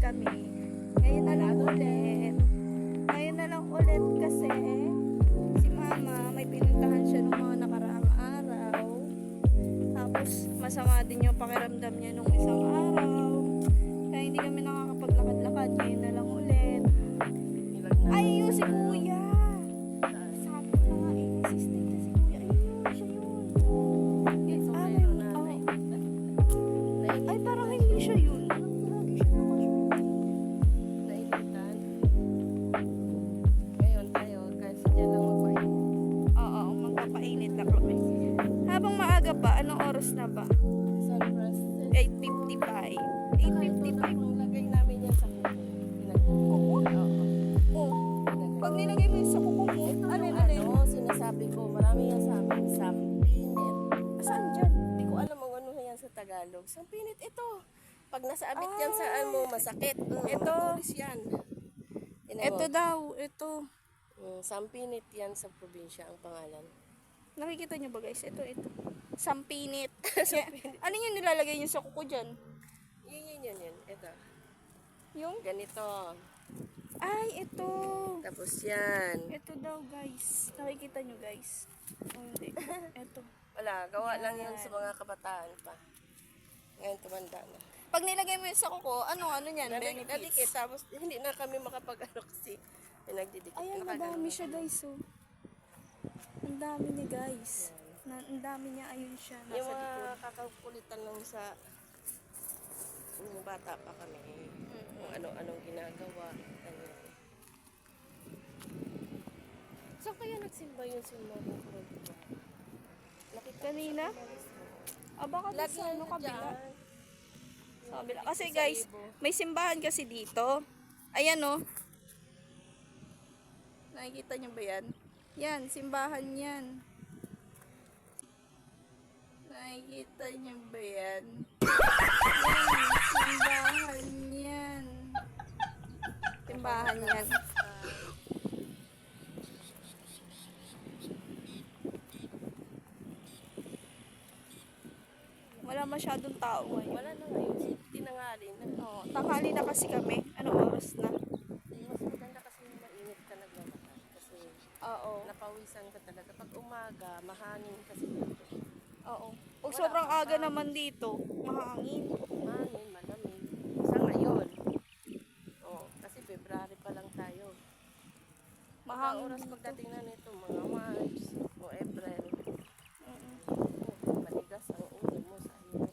kami. Ngayon na lang ulit. Ngayon na lang ulit kasi si mama may pinuntahan siya nung mga nakaraang araw. Tapos masama din yung pakiramdam niya nung isang araw. Kaya hindi kami nakakapaglakad-lakad. Ngayon na lang ulit. Ay, yung si kuya. Sabi ko na nga eh, insistent na si kuya. Ayun yun, siya yun. Ay, parang hindi siya yun. Lagi siya nakashoot. Nainitan. Ngayon tayo, kasi dyan lang magpain. Oo, magpapainit na kami. Habang maaga pa, anong oras na ba? Sunrise. 8:55. 8:55. Nung lagay namin yan sa Kuko? Oo. Oh. Pag nilagay mo yun sa kuko mo, ano na rin? Sinasabi ko, marami yan sa amin, sampinit. Saan dyan? Hindi ko alam ang ano yan sa Tagalog. Sampinit ito. Pag nasaabit yan saan mo, masakit. Ito. Matulis yan. Ito daw, ito. Sampinit yan sa probinsya ang pangalan. Nakikita nyo ba guys? Ito. Sampinit. Ano yung nilalagay nyo sa kuko dyan? Yun. Ito. Yung? Ganito. Ay, ito. Tapos yan. Ito daw guys. Nakikita nyo guys. O hindi. Ito. Wala, gawa lang yun sa mga kabataan pa. Ngayon tumanda na. Pag nilagay mo yun sa kuko, ano niyan? Nadikit, Benefits. tapos hindi na kami makapag-ano kasi pinagdidikit. Ayan, madami siya guys. Oh. Ang dami niya guys. Ang dami niya, ayun siya. Yung Nasa mga likod. kakakulitan lang sa yung bata pa kami. Kung ano-anong ginagawa. Ganyan. Saan kaya nagsimba yung simba ng Kurulba? Nakita Kanina? Baka doon sa ano kabila. dyan. Sa kabila. Kasi guys, may simbahan kasi dito. Ayan oh. Nakikita niyo ba yan? Yan, simbahan yan. Nakikita niyo ba yan? Yan, simbahan yan. Simbahan yan. Wala masyadong tao ngayon. Wala na ngayon. Tinangali na. Oo, tanghali na kasi kami. Anong oras na? Mas maganda kasi yung mainit ka naglalakad. Kasi Oo. napawisan ka talaga. Pag umaga, mahangin kasi dito. Oo. Pag sobrang aga naman dito, mahangin. Mahangin, malamig. Sa ngayon. Oh, kasi February pa lang tayo. Mga Mahangin oras dito. pagdating na nito, mga March o April. Mm-mm. Maligas ang ulo mo sa hirap.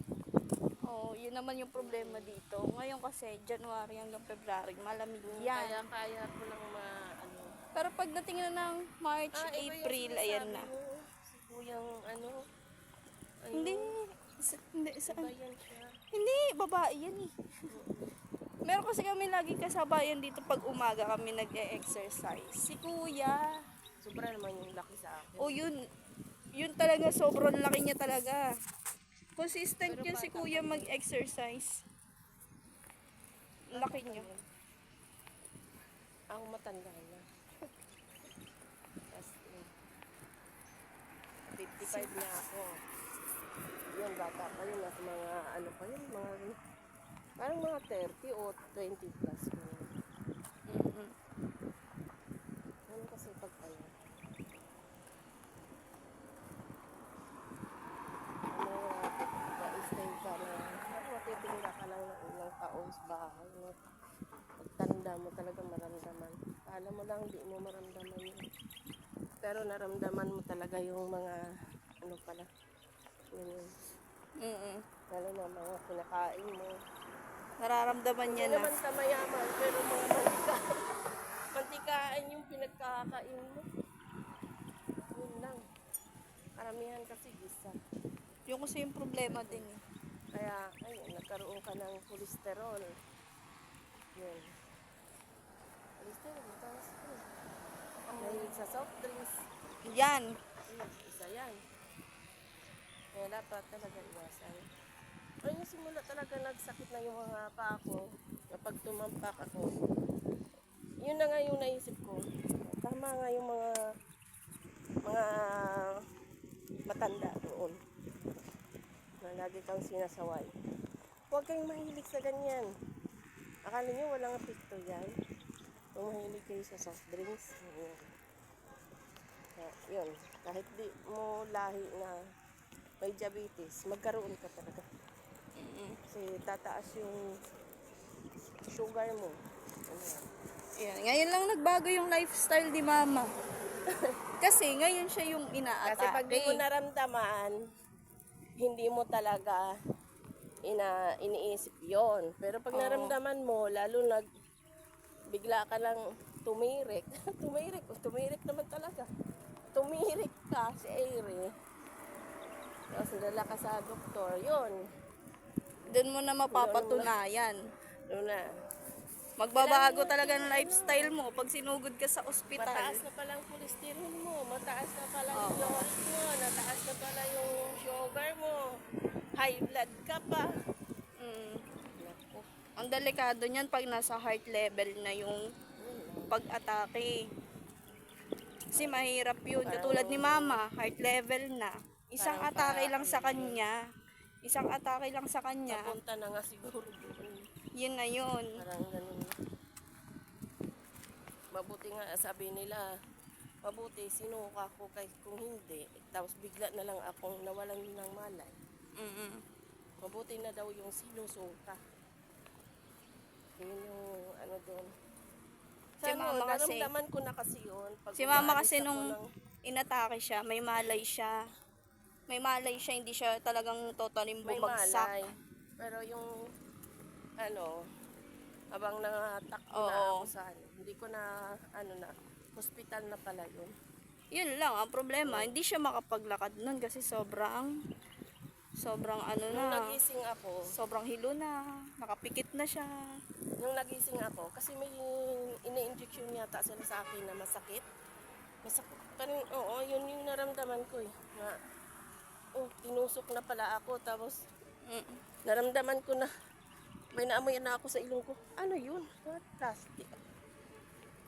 Oo, yun naman yung problema dito. Ngayon kasi, January hanggang February, malamig Kaya yan. kaya ko lang ano. Pero pagdating na ng March, Iba yung April, sinasabi ayan na. mo, si Kuyang ano. Hindi, hindi, Iba yan siya. hindi, babae yan eh. Meron kasi kami laging kasabayan dito pag umaga kami nag-e-exercise. Si Kuya. Sobra naman yung laki sa akin. O yun talaga, sobrang laki niya talaga. Consistent yun si Kuya mag-exercise. Laki niya. Ako matanda na. As in, 55 na ako. Yung bata pa yun, nasa mga ano pa yun, mga parang mga 30 o 20 plus. Mm-mm. Ano kasi pag tayo? Ano, pa-stay ka na, parang matitinda ka lang ng ilang taon sa bahay. No? Pagtanda mo talaga maramdaman. Alam mo lang, hindi mo maramdaman yun. Pero naramdaman mo talaga yung mga, ano pala, yun, Mm-mm. lalo na mga kinakain mo. Nararamdaman niya Hindi na. naman ka mayaman, pero mga mantika, yung pinagkakain mo. Yun lang. Karamihan kasi gisa. Yung kasi yung problema din eh. Kaya, ayun, nagkaroon ka ng cholesterol. Yun. Cholesterol, mataas ko. Mahilig sa soft drinks. Yan. Isa yan. Kaya dapat talaga iwasan. Ayun, simula talaga nagsakit na yung mga paa ko. Kapag tumampak ako. Yun na nga yung naisip ko. Tama nga yung mga matanda doon. Na lagi kang sinasaway. Huwag kayong mahilig sa ganyan. Akala nyo walang epekto yan? Kung mahilig kayo sa soft drinks. Yun. Kahit di mo lahi na may diabetes, magkaroon ka talaga. Kasi tataas yung sugar mo. Ano yan? Ayan. Ngayon lang nagbago yung lifestyle ni mama. Kasi ngayon siya yung inaatake. Kasi pag di mo naramdaman, hindi mo talaga iniisip yon. Pero pag Oo. naramdaman mo, lalo bigla ka lang tumirik. tumirik naman talaga. Tumirik ka si Aire. Tapos nadala ka sa doktor, yun. Doon mo na mapapatunayan. Yun na. Magbabago talaga ng lifestyle mo pag sinugod ka sa ospital. Mataas na pala ang cholesterol mo, mataas na pala yung Oo. blood mo, mataas na pala yung sugar mo, high blood ka pa. Mm. Naku. Ang delikado niyan pag nasa heart level na yung pag-atake. Kasi mahirap yun. Katulad ni mama, heart level na. Isang Parang atake lang sa kanya. Isang atake lang sa kanya. Napunta na nga siguro doon. Yun na yun. Parang ganun. Mabuti nga, sabi nila, mabuti, sinuka ko kung hindi. Tapos bigla na lang akong nawalan ng malay. Mm-mm. Mabuti na daw yung sinusuka. Yun yung ano doon. Si mama kasi- naramdaman ko na kasi yun. Pag Si mama umaalis kasi ako nung ng- inatake siya, may malay siya. May malay siya, hindi siya talagang totaling may bumagsak. malay. Pero yung habang nangatakbo na Oo. ako sa hindi ko na hospital na pala yun. Yun lang, ang problema, hindi siya makapaglakad nun kasi sobrang Nung nagising ako, sobrang hilo na, nakapikit na siya. kasi may ini-injection yata sila sa akin na masakit. Masakit pa rin, oo, yun yung naramdaman ko eh. Na, tinusok na pala ako, tapos naramdaman ko na may naamoy na ako sa ilong ko. Ano yun? What? Plastic.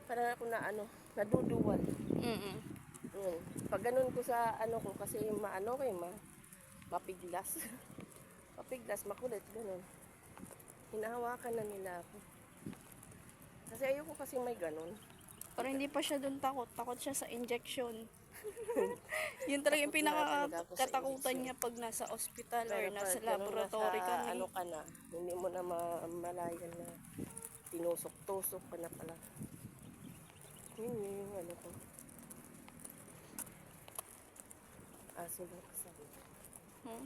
Parang ako naduduwal. Mm-mm. Yun. Pag ganun ko sa ko, kasi mapiglas. Mapiglas, makulit, ganun. Hinahawakan na nila ako. Kasi ayoko kasi may ganun. Pero hindi pa siya dun takot. Takot siya sa injection. Yun talaga yung Takot na talaga ako sa pinakakatakutan injection. niya pag nasa ospital or Pero nasa pag ganun laboratory nasa kami. ka na, hindi mo na malayan na tinusok-tusok ka na pala. Yun yung ko. Aso lang kasama. Hmm?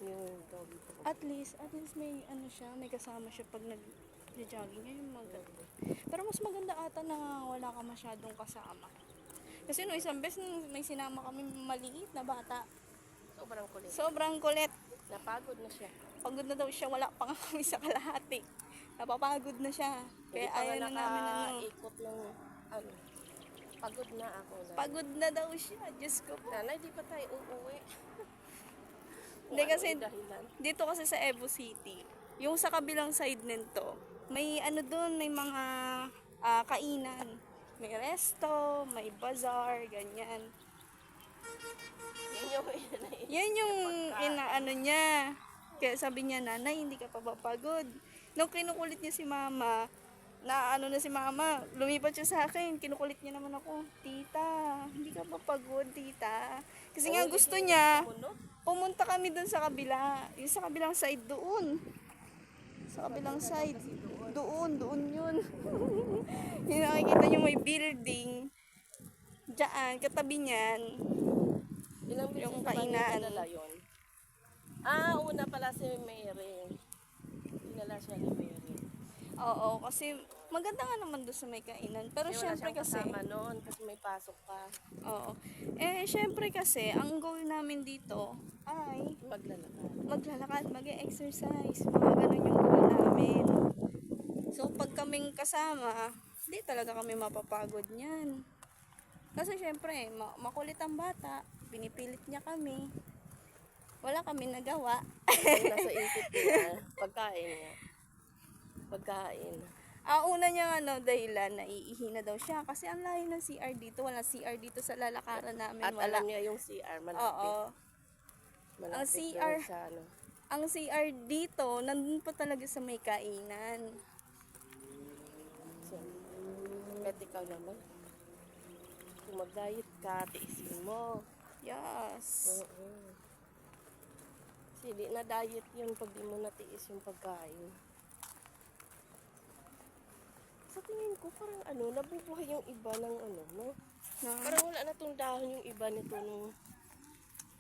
Yung doggy ko. At least may siya, may kasama siya pag nag-jogging. Ngayon maganda. Pero mas maganda ata na wala ka masyadong kasama. Kasi no isang beses may sinama kami maliit na bata. Sobrang kulit. Sobrang kulit. Napagod na siya. Pagod na daw siya, wala pa nga kami sa kalahati. Napapagod na siya. Kaya ayaw na namin ikot ng pagod na ako. Pagod na daw siya. Diyos ko po. Nanay, di pa tayo uuwi. Hindi kasi, Dahilan. dito kasi sa Evo City, yung sa kabilang side nito, may doon, may mga kainan. May resto, may bazaar, ganyan. Yan yung inaano niya. Kaya sabi niya, nanay, hindi ka pa papagod. Nung kinukulit niya si mama, na si mama, lumipat siya sa akin, kinukulit niya naman ako, tita, hindi ka papagod, tita. Kasi nga gusto niya, pumunta kami doon sa kabila, yung sa kabilang side doon. Sa kabilang side, doon yun. Yung nakikita niyo may building, diyan, katabi niyan, Ilang beses yung na ba niya kainan. dinala yun? Una pala si Mary. Dinala siya ni Mary. Oo, kasi maganda nga naman doon sa may kainan. Pero Wala syempre siyang kasi, kasama noon kasi may pasok pa. oo. Syempre kasi, ang goal namin dito ay maglalakad, mag-exercise. Mga ganun yung goal namin. So, pag kaming kasama, di talaga kami mapapagod niyan. Kasi syempre, makulit ang bata. Pinipilit niya kami. Wala kami nagawa. Ang nasa isip niya, pagkain niya. Pagkain. Ang una niya dahilan, naiihi na daw siya. Kasi ang layo ng CR dito. Wala CR dito sa lalakaran namin. At Wala. alam niya yung CR, malapit. Oo. Malapit Ang CR. doon sa Ang CR dito, nandun pa talaga sa may kainan. Kahit ikaw naman, kung mag-diet ka, tiisin mo. Yes. Oo. Kasi di na diet yun pag di mo natiis yung pagkain. Sa tingin ko, parang nabubuhay yung iba ng no? Na, Parang wala na tong dahon yung iba nito nung...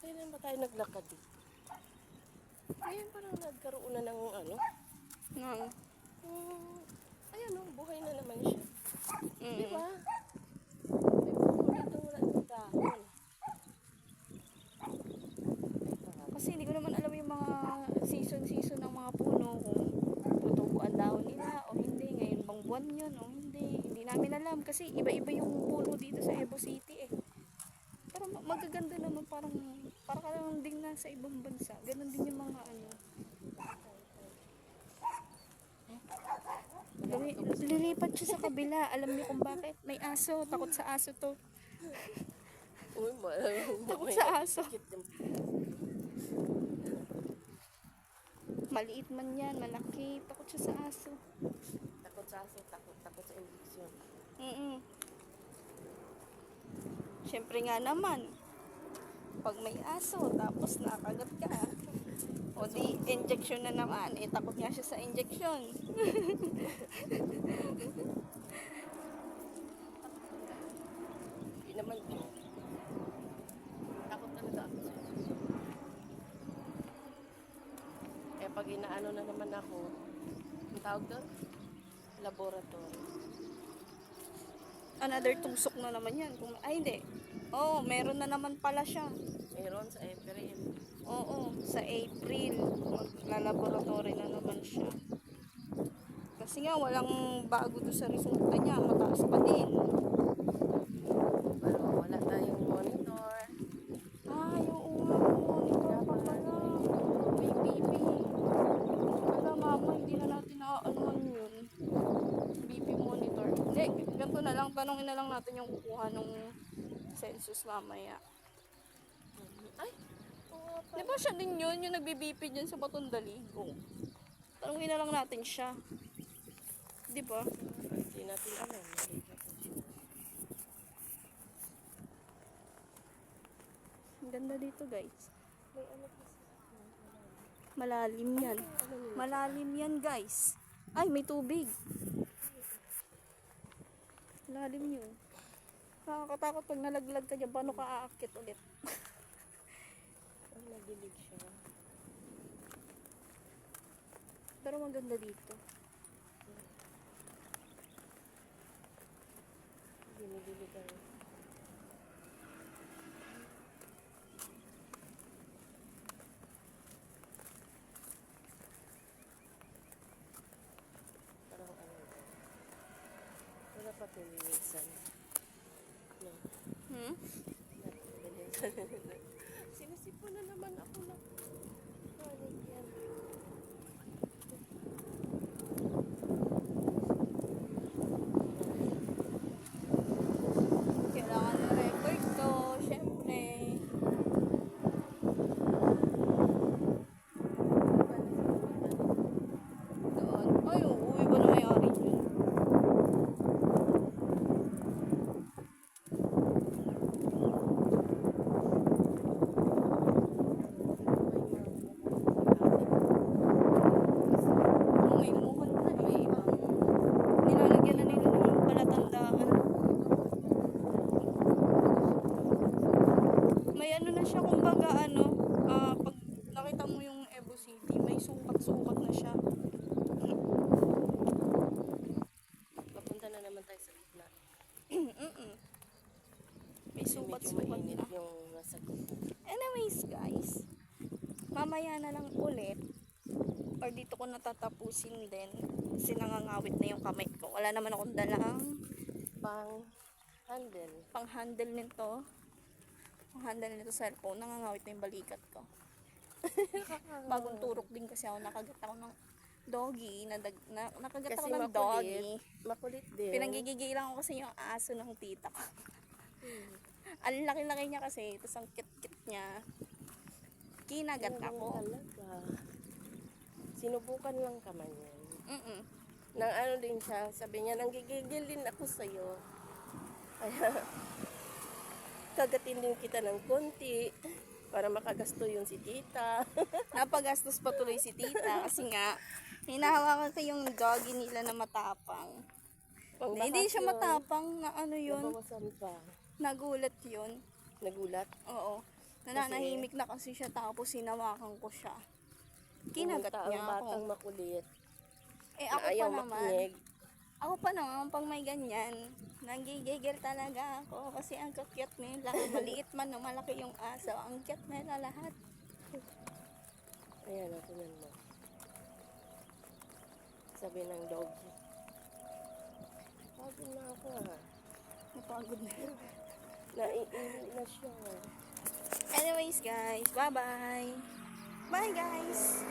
Kailan ba tayo naglakad eh? Ngayon parang nagkaroon na ng na, ayan buhay na naman siya. mm. Di ba? Dito wala ng dahon. Kasi hindi ko naman alam yung mga season ng mga puno kung tutubo ang dahon nila o hindi. Ngayon bang buwan yun o hindi. Hindi namin alam kasi iba-iba yung puno dito sa Cebu City eh. Pero magaganda naman parang ka lang din na sa ibang bansa. Ganon din yung mga lilipat siya sa kabila. Alam niyo kung bakit? May aso. Takot sa aso to. Uy, Takot sa aso. sakit yung Maliit man yan, malaki. Takot siya sa aso. takot sa aso, takot sa injection. Siyempre nga naman, pag may aso, tapos nakagat ka, o di, injection na naman, takot nga siya sa injection. Hindi naman takot talaga ako sa injection. Eh pag inaano na naman ako, ang tawag doon? Laboratory. Another tusok na naman yan. Ay, hindi. Oo, meron na naman pala siya. Meron sa April. Oo, sa April, maglalaboratory na naman siya. Kasi nga, walang bago doon sa resulta niya. Mataas pa din. Pero wala tayong monitor. Ay, oo nga, monitor pa pala. May BP. Wala, mama, hindi na natin naaanuhan yun. BP monitor. Hindi, ganito na lang, tanongin na lang natin yung kukuha nung census mamaya. Ay, oo pa. Di ba siya din yun, yung nagbe-BP dyan sa Batong Daligo? Tanongin na lang natin siya. Di ba? Hindi natin alam. Ang ganda dito, guys. May ano kasi. Malalim yan. Malalim yan, guys. Ay, may tubig. Malalim yun. Nakakatakot pag nalaglag ka dyan. Paano ka aakit ulit? Ang nagilig siya. Pero maganda dito. Ginigilig ako. Parang wala pa pinilisan. No. Sinisipo na naman ako na. Ano yan? Kailangan ng record to. Siyempre. Doon. Ay, uuwi ba na may-ari yun? May lumuhod na. May ibang nilalagyan na nila ng palatandaan. May ano na siya, kumbaga pag nakita mo yung Cebu City, may sukat-sukat na siya. Papunta na naman tayo sa gitna. May Kasi medyo sukat-sukat mainit na. yung nasa gitna. Anyways, guys, mamaya na lang ulit or dito ko natatapusin din kasi nangangawit na yung kamay ko. Wala naman akong dalang Pang-handle. Handle nito cellphone. Nangangawit na yung balikat ko. Bagong turok din kasi ako. Nakagat ako ng doggy. Nakagat ako Kasi ng doggy. makulit din. Pinanggigigilan ko kasi yung aso ng tita ko. Ang laki-laki niya kasi. Tapos ang kit-kit niya. Kinagat Ganun ako. talaga. Sinubukan lang ka man yan. Nang ano din siya, sabi niya, nanggigigil din ako sa'yo. Kaya, kagatin din kita ng konti para makagasto yun si tita. Napagastos pa tuloy si tita kasi nga, hinahawakan ko yung doggy nila na matapang. Hindi siya matapang na ano yun. Nabawasan pa. Nagulat yun. Nagulat? Oo. Nananahimik na kasi siya tapos hinawakan ko siya. Kinagat Pumunta niya ang batang ako. makulit. Eh Na ako ayaw pa naman. makinig. Ako pa naman pag may ganyan. Nanggigigil talaga ako kasi ang kakyat nila. Maliit man o malaki yung aso. Ang cute nila lahat. Ayan, tingnan mo. Sabi ng doggy. Pagod na ako ah. Napagod na. Naiiwi na siya. Anyways guys, bye-bye. Bye guys.